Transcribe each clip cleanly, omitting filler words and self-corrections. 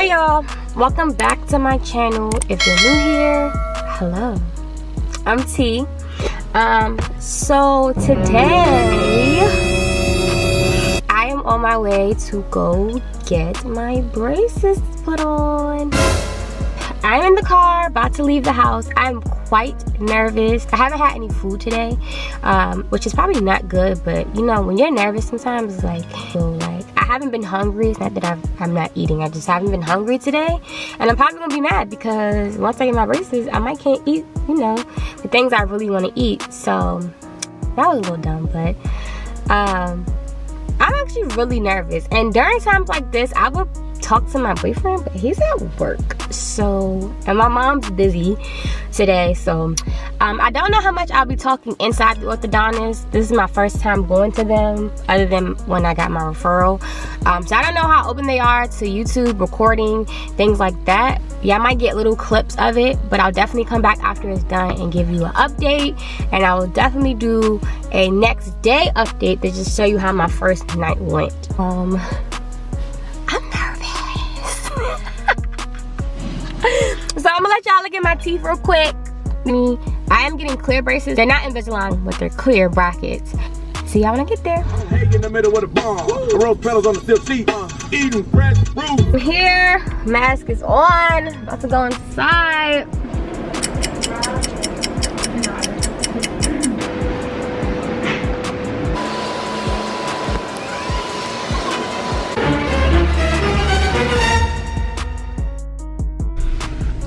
Hey y'all, welcome back to my channel. If you're new here, hello, I'm T. So today I am on my way to go get my braces put on. I'm in the car about to leave the house. I'm quite nervous. I haven't had any food today, which is probably not good, but you know, when you're nervous sometimes it's like, I haven't been hungry. It's not that I'm not eating, I just haven't been hungry today, and I'm probably gonna be mad because once I get my braces I might can't eat, you know, the things I really want to eat. So that was a little dumb, but I'm actually really nervous, and during times like this I would talk to my boyfriend, but he's at work. So, and my mom's busy today, so I don't know how much I'll be talking inside the orthodontist. This is my first time going to them, other than when I got my referral. So I don't know how open they are to YouTube recording, things like that. Yeah, I might get little clips of it, but I'll definitely come back after it's done and give you an update, and I will definitely do a next day update to just show you how my first night went. I'm nervous. So I'm gonna let y'all look at my teeth real quick. I am getting clear braces. They're not Invisalign, but they're clear brackets. See y'all when I get there. Hey, in the middle with a bomb. The road pedals on the steel seat. Eating fresh fruit. I'm here. Mask is on. About to go inside.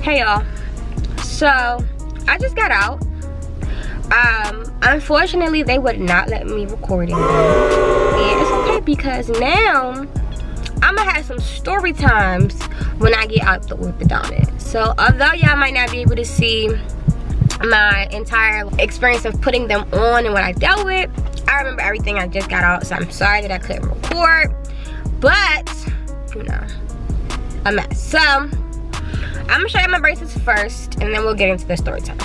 Hey y'all, so I just got out. Unfortunately they would not let me record it, and it's okay because now I'm gonna have some story times when I get out the orthodontist. So although y'all might not be able to see my entire experience of putting them on and what I dealt with, I remember everything. I just got out, so I'm sorry that I couldn't record, but you know, a mess. So I'm gonna show you my braces first, and then we'll get into the story time.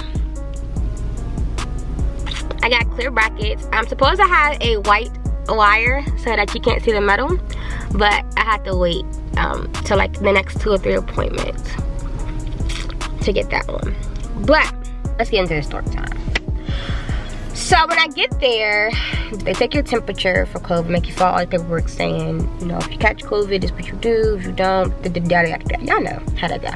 I got clear brackets. I'm supposed to have a white wire so that you can't see the metal, but I had to wait till like the next 2 or 3 appointments to get that one. But let's get into the story time. So when I get there, they take your temperature for COVID, make you fill out all the paperwork saying, you know, if you catch COVID, this is what you do. If you don't, y'all know how that go.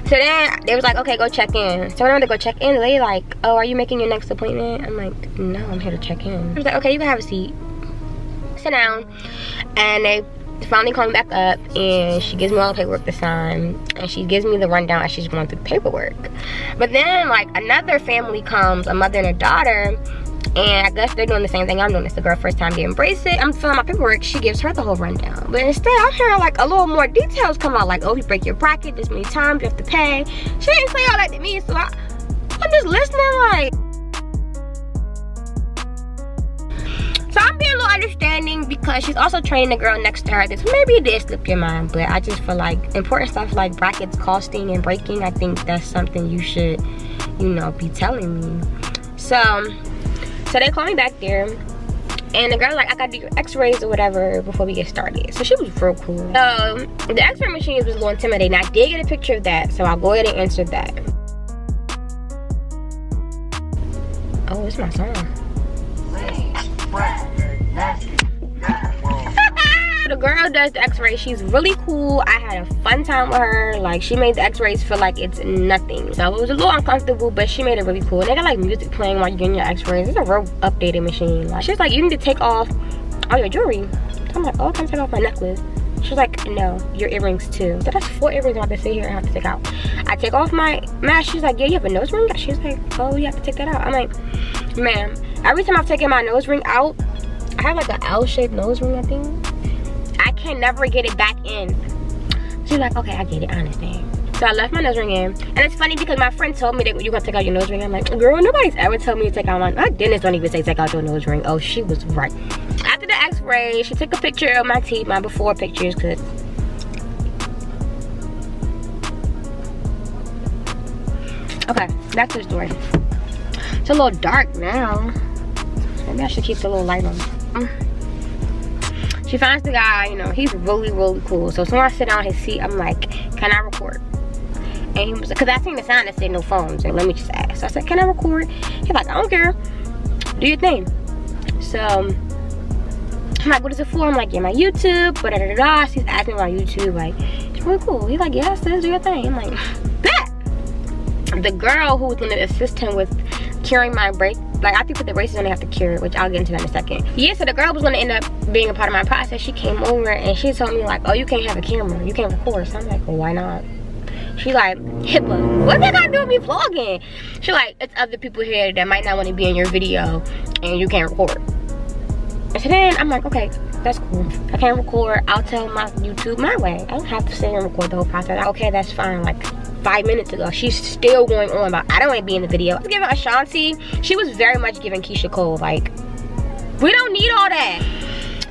So then they was like, okay, go check in. So when I went to go check in, they like, oh, are you making your next appointment? I'm like, no, I'm here to check in. I was like, okay, you can have a seat. Sit down. And they finally called me back up, and she gives me all the paperwork to sign, and she gives me the rundown as she's going through the paperwork. But then like another family comes, a mother and a daughter, and I guess they're doing the same thing I'm doing. It's the girl first time getting braces. I'm filling my paperwork. She gives her the whole rundown. But instead, I'm hearing like a little more details come out. Like, oh, you break your bracket this many times, you have to pay. She didn't say all that to me, so I'm just listening like. So I'm being a little understanding because she's also training the girl next to her. This maybe it did slip your mind, but I just feel like important stuff like brackets costing and breaking, I think that's something you should, you know, be telling me. So they called me back there, and the girl like, I gotta do your x-rays or whatever before we get started. So she was real cool. So the x-ray machine was a little intimidating. I did get a picture of that, so I'll go ahead and answer that. Oh, it's my song. The girl does the x-ray. She's really cool. I had a fun time with her. Like, she made the x-rays feel like it's nothing. So it was a little uncomfortable, but she made it really cool. And they got like music playing while you're getting your x-rays. It's a real updated machine. Like, she's like, you need to take off all your jewelry. I'm like, oh, I can take off my necklace. She's like, no, your earrings too. So that's 4 earrings I have to sit here and have to take out. I take off my mask. She's like, yeah, you have a nose ring? She's like, oh, you have to take that out. I'm like, ma'am, every time I've taken my nose ring out, I have like an L-shaped nose ring, I think. I can never get it back in. She's like, okay, I get it, I understand. So I left my nose ring in. And it's funny because my friend told me that you're gonna take out your nose ring. I'm like, girl, nobody's ever told me to take out my dentist don't even say take out your nose ring. Oh, she was right. After the x-ray, she took a picture of my teeth, my before pictures, cause okay, back to the story. It's a little dark now. Maybe I should keep the little light on. She finds the guy, you know, he's really, really cool. So soon as I sit down in his seat, I'm like, can I record? And he was like, because I seen the sign that said no phones, and let me just ask. So I said, can I record? He's like, I don't care. Do your thing. So I'm like, what is it for? I'm like, yeah, my YouTube, but da-da-da-da. She's asking about YouTube, like, it's really cool. He's like, yes, do your thing. I'm like, bet. The girl who was gonna assist him with curing my brace, like, I think with the braces only have to cure it, which I'll get into that in a second. Yeah, so the girl was gonna end up being a part of my process. She came over and she told me like, oh, you can't have a camera, you can't record. So I'm like, well, why not? She's like, HIPAA. What that got to do with me vlogging? She's like, it's other people here that might not want to be in your video and you can't record. And so then I'm like, okay, that's cool. I can't record. I'll tell my YouTube my way. I don't have to sit here and record the whole process. Okay, that's fine. Like 5 minutes ago, she's still going on about, I don't want to be in the video. I was giving Ashanti, she was very much giving Keisha Cole, like, we don't need all that.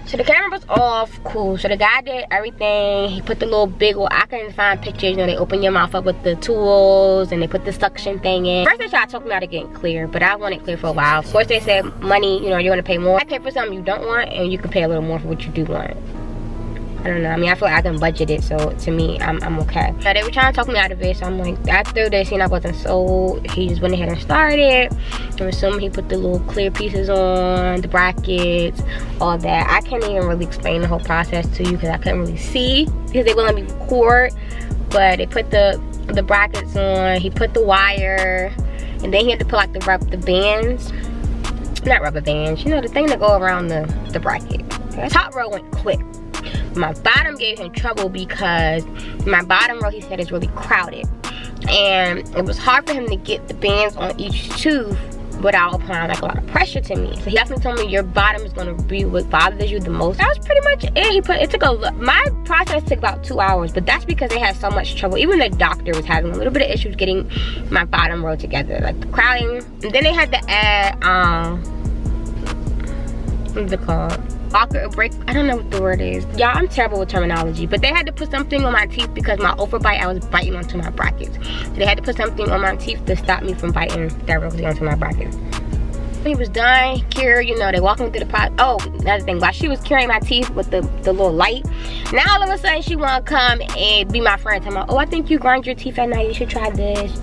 So the camera was off, cool. So the guy did everything. He put the little big one. I couldn't find pictures. You know, they open your mouth up with the tools and they put the suction thing in. First they tried to talk me out of getting clear, but I wanted clear for a while. Of course they said money, you know, you're gonna pay more. I pay for something you don't want and you can pay a little more for what you do want. I don't know. I mean, I feel like I can budget it, so to me, I'm okay. So they were trying to talk me out of it, so I'm like, after they seen I wasn't sold, he just went ahead and started. I'm assuming he put the little clear pieces on, the brackets, all that. I can't even really explain the whole process to you because I couldn't really see because they wouldn't let me record. But they put the brackets on, he put the wire, and then he had to put like the bands, not rubber bands, you know, the thing that go around the bracket. The top row went quick. My bottom gave him trouble because my bottom row, he said, is really crowded. And it was hard for him to get the bands on each tooth without applying like a lot of pressure to me. So he definitely told me your bottom is gonna be what bothers you the most. That was pretty much it. My process took about 2 hours, but that's because they had so much trouble. Even the doctor was having a little bit of issues getting my bottom row together, like the crowding. And then they had to add, what's it called? Blocker or break, I don't know what the word is. Y'all, I'm terrible with terminology, but they had to put something on my teeth because my overbite, I was biting onto my brackets. So they had to put something on my teeth to stop me from biting directly onto my brackets. When he was done, cured, you know, they walked me through the pot. Oh, another thing, while she was curing my teeth with the little light, now all of a sudden she wanna come and be my friend. Talking about, oh, I think you grind your teeth at night, you should try this.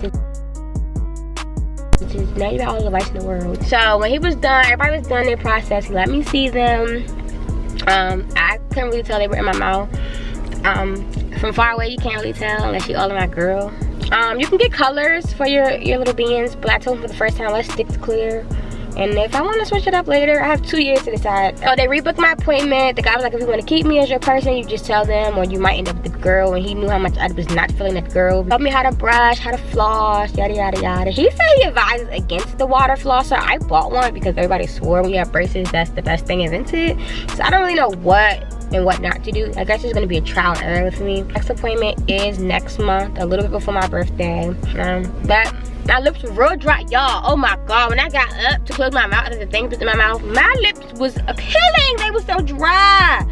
Now you got all the advice in the world. So when he was done, everybody was done their process. He let me see them. I couldn't really tell they were in my mouth. From far away you can't really tell unless you all in my girl. You can get colors for your little beans, but I told him for the first time, let's stick to clear. And if I want to switch it up later, I have 2 years to decide. So they rebooked my appointment. The guy was like, if you want to keep me as your person, you just tell them, or you might end up with the girl. And he knew how much I was not feeling that girl. He taught me how to brush, how to floss, yada yada yada. He said he advises against the water flosser. I bought one because everybody swore when you have braces, that's the best thing invented. So I don't really know what and what not to do. I guess it's gonna be a trial and error with me. Next appointment is next month, a little bit before my birthday. But my lips were real dry, y'all. Oh my god, when I got up to close my mouth and the thing was in my mouth, my lips was appealing. They were so dry.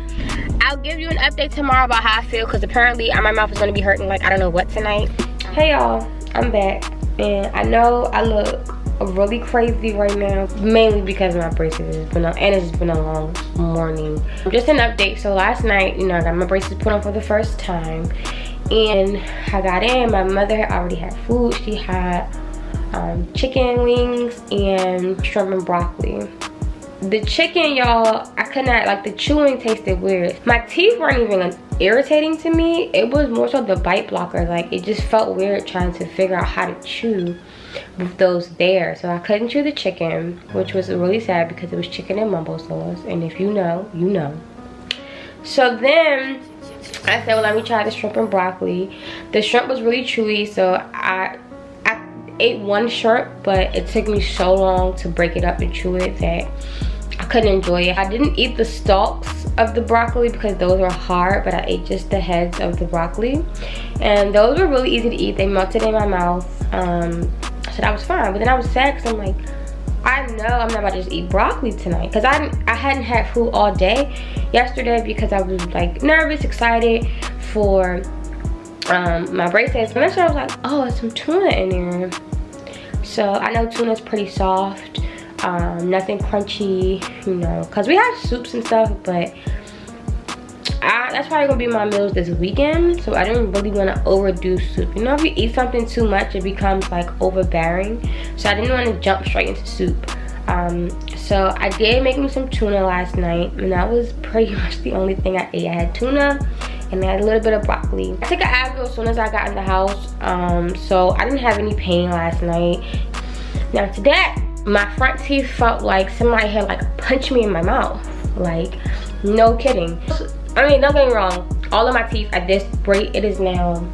I'll give you an update tomorrow about how I feel because apparently my mouth is gonna be hurting like I don't know what tonight. Hey y'all, I'm back and I know I look really crazy right now, mainly because of my braces. It's been a long morning. Just an update. So last night, you know, I got my braces put on for the first time, and I got in. My mother already had food. She had chicken wings and shrimp and broccoli. The chicken, y'all, I could not, like, the chewing tasted weird. My teeth weren't even irritating to me. It was more so the bite blocker. Like, it just felt weird trying to figure out how to chew with those there. So I couldn't chew the chicken, which was really sad because it was chicken and mumbo sauce. And if you know, you know. So then I said, well, let me try the shrimp and broccoli. The shrimp was really chewy, so I ate one shrimp, but it took me so long to break it up and chew it that I couldn't enjoy it. I didn't eat the stalks of the broccoli because those were hard, but I ate just the heads of the broccoli. And those were really easy to eat. They melted in my mouth. So that was fine. But then I was sad because I'm like, I know I'm not about to just eat broccoli tonight. Because I hadn't had food all day yesterday because I was like nervous, excited for my braces. But then I was like, oh, there's some tuna in there. So I know tuna's pretty soft. Nothing crunchy, you know, because we have soups and stuff, but That's probably gonna be my meals this weekend. So I didn't really want to overdo soup. You know, if you eat something too much, it becomes like overbearing. So I didn't want to jump straight into soup. So I did make me some tuna last night, and that was pretty much the only thing I ate. I had tuna and I had a little bit of broccoli. I took an Advil as soon as I got in the house, so I didn't have any pain last night. Now today, my front teeth felt like somebody had like punched me in my mouth. Like, no kidding. I mean, don't get me wrong, all of my teeth at this rate, it is now,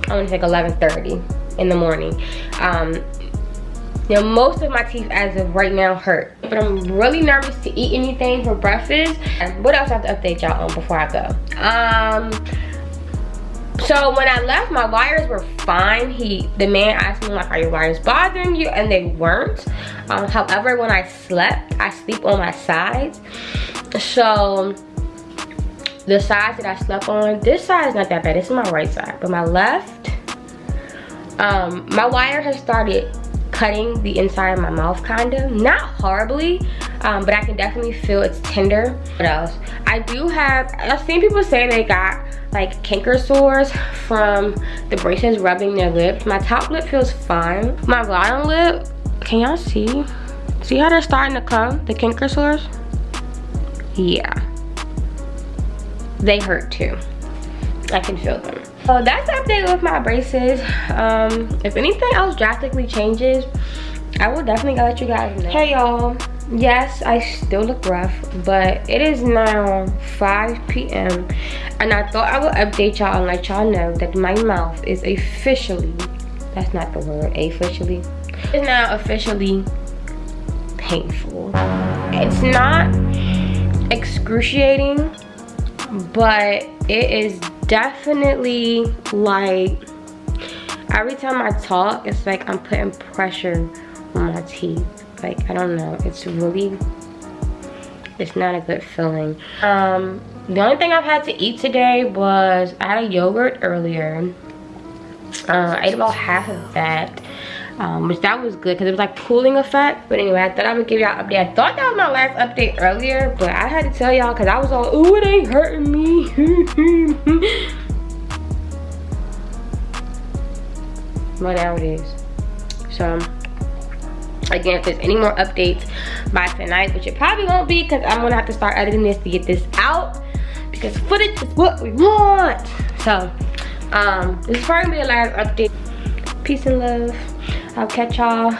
I want to say 11:30 in the morning. Now most of my teeth as of right now hurt, but I'm really nervous to eat anything for breakfast. And what else I have to update y'all on before I go? So when I left, my wires were fine. The man asked me like, are your wires bothering you? And they weren't. However, when I slept, I sleep on my sides. So the sides that I slept on, this side is not that bad. This is my right side, but my left, my wire has started cutting the inside of my mouth, kind of. Not horribly, but I can definitely feel it's tender. What else? I've seen people say they got like canker sores from the braces rubbing their lips. My top lip feels fine. My bottom lip, can y'all see? See how they're starting to come, the canker sores? Yeah. They hurt too. I can feel them. So that's the update with my braces. If anything else drastically changes, I will definitely let you guys know. Hey y'all, yes, I still look rough, but it is now 5 p.m. and I thought I would update y'all and let y'all know that my mouth is officially, that's not the word, officially, it's now officially painful. It's not excruciating, but it is definitely like, every time I talk, it's like I'm putting pressure on my teeth. Like, I don't know, it's not a good feeling. The only thing I've had to eat today was, I had a yogurt earlier. I ate about half of that, which that was good because it was like cooling effect. But anyway, I thought I would give y'all an update. I thought that was my last update earlier, but I had to tell y'all because I was all, ooh, it ain't hurting me. But now it is. So again, if there's any more updates by tonight, which it probably won't be because I'm gonna have to start editing this to get this out, because footage is what we want. So this is probably gonna be the last update. Peace and love. I'll catch y'all